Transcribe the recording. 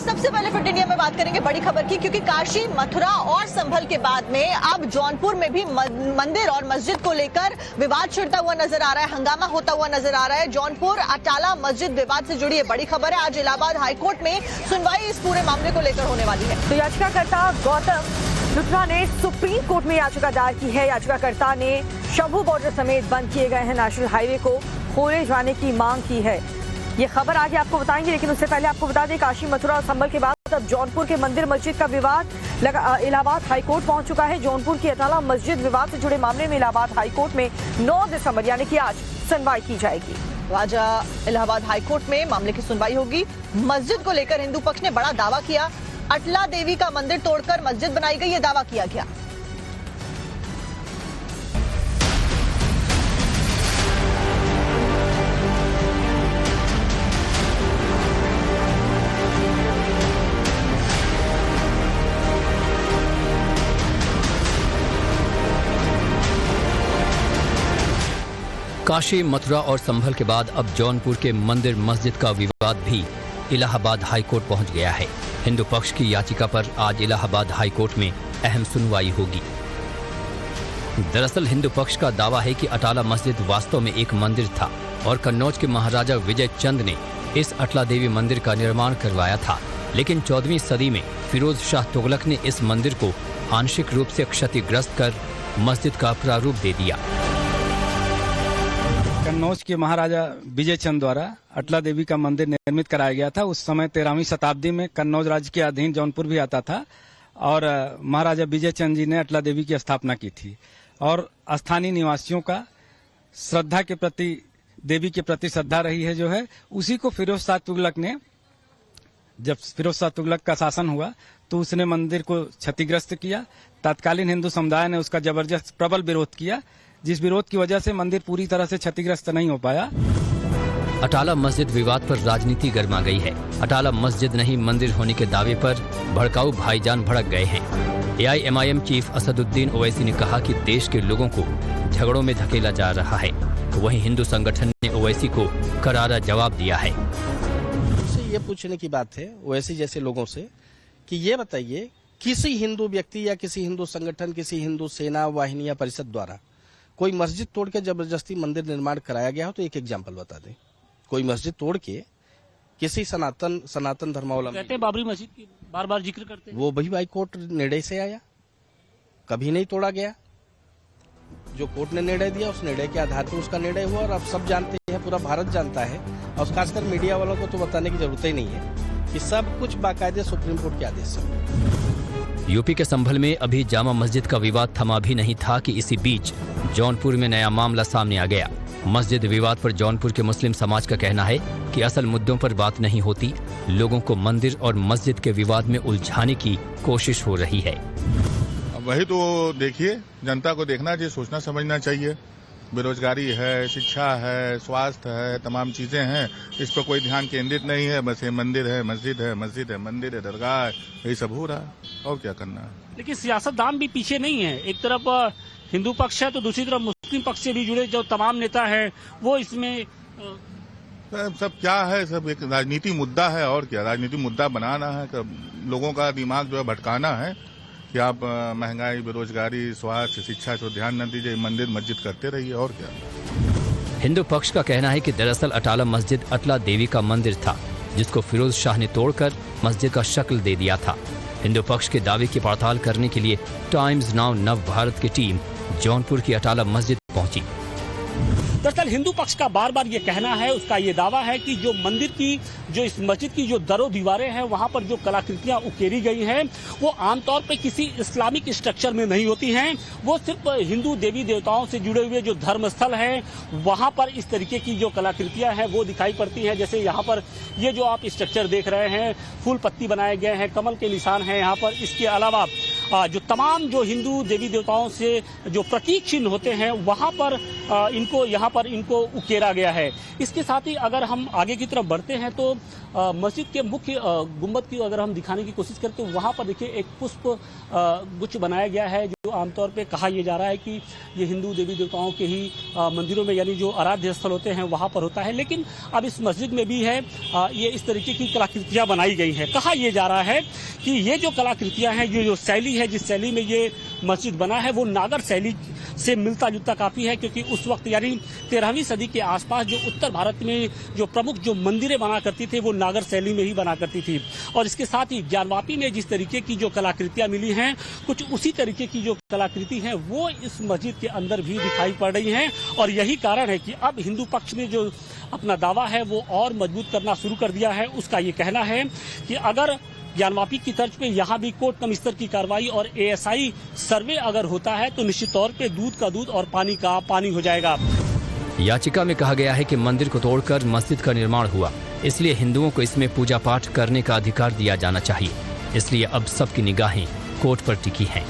सबसे पहले fit India में बात करेंगे बड़ी खबर की, क्योंकि काशी, मथुरा और संभल के बाद में अब जौनपुर में भी मंदिर और मस्जिद को लेकर विवाद छिड़ता हुआ नजर आ रहा है, हंगामा होता हुआ नजर आ रहा है। जौनपुर अटाला मस्जिद विवाद से जुड़ी बड़ी खबर है। आज इलाहाबाद हाईकोर्ट में सुनवाई इस पूरे मामले को लेकर होने वाली है। तो याचिकाकर्ता गौतम लुथरा ने सुप्रीम कोर्ट में याचिका दायर की है। याचिकाकर्ता ने शंभू बॉर्डर समेत बंद किए गए हैं नेशनल हाईवे को खोले जाने की मांग की है। ये खबर आगे आपको बताएंगे, लेकिन उससे पहले आपको बता दें काशी, मथुरा और संभल के बाद अब जौनपुर के मंदिर मस्जिद का विवाद इलाहाबाद हाईकोर्ट पहुंच चुका है। जौनपुर की अटाला मस्जिद विवाद से जुड़े मामले में इलाहाबाद हाईकोर्ट में 9 दिसंबर यानी कि आज सुनवाई की जाएगी। आज इलाहाबाद हाईकोर्ट में मामले की सुनवाई होगी। मस्जिद को लेकर हिंदू पक्ष ने बड़ा दावा किया। अटला देवी का मंदिर तोड़कर मस्जिद बनाई गई, ये दावा किया गया। काशी, मथुरा और संभल के बाद अब जौनपुर के मंदिर मस्जिद का विवाद भी इलाहाबाद हाईकोर्ट पहुंच गया है। हिंदू पक्ष की याचिका पर आज इलाहाबाद हाईकोर्ट में अहम सुनवाई होगी। दरअसल हिंदू पक्ष का दावा है कि अटाला मस्जिद वास्तव में एक मंदिर था और कन्नौज के महाराजा विजय चंद ने इस अटला देवी मंदिर का निर्माण करवाया था, लेकिन 14वीं सदी में फिरोज शाह तुगलक ने इस मंदिर को आंशिक रूप से क्षतिग्रस्त कर मस्जिद का प्रारूप दे दिया। कन्नौज के महाराजा विजय चंद द्वारा अटला देवी का मंदिर निर्मित कराया गया था। उस समय 13वीं शताब्दी में कन्नौज राज्य के अधीन जौनपुर भी आता था और महाराजा विजय चंद जी ने अटला देवी की स्थापना की थी और स्थानीय निवासियों का श्रद्धा के प्रति, देवी के प्रति श्रद्धा रही है जो है, उसी को फिरोज शाह तुगलक ने, जब फिरोज शाह तुगलक का शासन हुआ तो उसने मंदिर को क्षतिग्रस्त किया। तत्कालीन हिंदू समुदाय ने उसका जबरदस्त प्रबल विरोध किया, जिस विरोध की वजह से मंदिर पूरी तरह से क्षतिग्रस्त नहीं हो पाया। अटाला मस्जिद विवाद पर राजनीति गर्मा गई है। अटाला मस्जिद नहीं मंदिर होने के दावे पर भड़काऊ भाईजान भड़क गए हैं। AIMIM चीफ असदुद्दीन ओवैसी ने कहा कि देश के लोगों को झगड़ों में धकेला जा रहा है। वहीं हिंदू संगठन ने ओवैसी को करारा जवाब दिया है। ये पूछने की बात है ओवैसी जैसे लोगों से कि ये बताइए, किसी हिंदू व्यक्ति या किसी हिंदू संगठन, किसी हिंदू सेना, वाहिनी या परिषद द्वारा कोई मस्जिद तोड़ के जबरदस्ती मंदिर निर्माण कराया गया हो तो एक एग्जाम्पल बता दें। कोई मस्जिद तोड़ के किसी सनातन धर्मावलंबी, कहते हैं बाबरी मस्जिद की बार बार जिक्र करते हैं, वो भी हाई कोर्ट निर्णय से आया, कभी नहीं तोड़ा गया। जो कोर्ट ने निर्णय दिया उस निर्णय के आधार पर उसका निर्णय हुआ और अब सब जानते हैं, पूरा भारत जानता है और खासकर मीडिया वालों को तो बताने की जरूरत ही नहीं है कि सब कुछ बाकायदे सुप्रीम कोर्ट के आदेश से। यूपी के संभल में अभी जामा मस्जिद का विवाद थमा भी नहीं था कि इसी बीच जौनपुर में नया मामला सामने आ गया। मस्जिद विवाद पर जौनपुर के मुस्लिम समाज का कहना है कि असल मुद्दों पर बात नहीं होती, लोगों को मंदिर और मस्जिद के विवाद में उलझाने की कोशिश हो रही है। वही तो देखिए, जनता को देखना चाहिए, सोचना समझना चाहिए। बेरोजगारी है, शिक्षा है, स्वास्थ्य है, तमाम चीजें हैं, इस पर कोई ध्यान केंद्रित नहीं है। बस ये मंदिर है, मस्जिद है, मस्जिद है, मंदिर है, दरगाह है, यही सब हो रहा है और क्या करना है। लेकिन सियासतदान भी पीछे नहीं है। एक तरफ हिंदू पक्ष है तो दूसरी तरफ मुस्लिम पक्ष से भी जुड़े जो तमाम नेता है वो इसमें सब क्या है, सब एक राजनीति मुद्दा है और क्या। राजनीति मुद्दा बनाना है, लोगों का दिमाग जो है भटकाना है कि आप महंगाई, बेरोजगारी, स्वास्थ्य, शिक्षा को ध्यान न दीजिए, मंदिर मस्जिद करते रहिए और क्या। हिंदू पक्ष का कहना है कि दरअसल अटाला मस्जिद अटला देवी का मंदिर था, जिसको फिरोज शाह ने तोड़कर मस्जिद का शक्ल दे दिया था। हिंदू पक्ष के दावे की पड़ताल करने के लिए टाइम्स नाउ नव भारत की टीम जौनपुर की अटाला मस्जिद पहुंची। दरअसल हिंदू पक्ष का बार बार ये कहना है, उसका ये दावा है कि जो मंदिर की, जो इस मस्जिद की जो दरों दीवारें हैं, वहां पर जो कलाकृतियां उकेरी गई हैं वो आमतौर पे किसी इस्लामिक स्ट्रक्चर में नहीं होती हैं। वो सिर्फ हिंदू देवी देवताओं से जुड़े हुए जो धर्मस्थल हैं वहां पर इस तरीके की जो कलाकृतियां हैं वो दिखाई पड़ती हैं। जैसे यहाँ पर ये जो आप स्ट्रक्चर देख रहे हैं, फूल पत्ती बनाए गए हैं, कमल के निशान हैं यहाँ पर। इसके अलावा जो तमाम जो हिंदू देवी देवताओं से जो प्रतीक चिन्ह होते हैं वहां पर इनको उकेरा गया है। इसके साथ ही अगर हम आगे की तरफ बढ़ते हैं तो मस्जिद के मुख्य गुंबद की अगर हम दिखाने की कोशिश करते हैं, वहां पर देखिए एक पुष्प गुच्छ बनाया गया है, जो आमतौर पे कहा यह जा रहा है कि ये हिंदू देवी देवताओं के ही मंदिरों में यानी जो आराध्य स्थल होते हैं वहां पर होता है। लेकिन अब इस मस्जिद में भी है ये इस तरीके की कलाकृतियां बनाई गई हैं। कहा यह जा रहा है कि ये जो कलाकृतियां हैं, ये जो शैली है, जिस शैली में ये मस्जिद बना है वो नागर शैली से मिलता जुलता काफी है, क्योंकि उस वक्त यानी 13वीं सदी के आसपास जो उत्तर भारत में जो प्रमुख जो मंदिरें बना करती थी वो नागर शैली में ही बना करती थी। और इसके साथ ही ज्ञानवापी में जिस तरीके की जो कलाकृतियां मिली हैं, कुछ उसी तरीके की जो कलाकृति है वो इस मस्जिद के अंदर भी दिखाई पड़ रही हैं। और यही कारण है कि अब हिंदू पक्ष ने जो अपना दावा है वो और मजबूत करना शुरू कर दिया है। उसका ये कहना है कि अगर ज्ञानवापी की तर्ज पे यहाँ भी कोर्ट कम स्तर की कार्रवाई और ASI सर्वे अगर होता है तो निश्चित तौर पे दूध का दूध और पानी का पानी हो जाएगा। याचिका में कहा गया है कि मंदिर को तोड़कर मस्जिद का निर्माण हुआ, इसलिए हिंदुओं को इसमें पूजा पाठ करने का अधिकार दिया जाना चाहिए। इसलिए अब सबकी निगाहें कोर्ट पर टिकी हैं।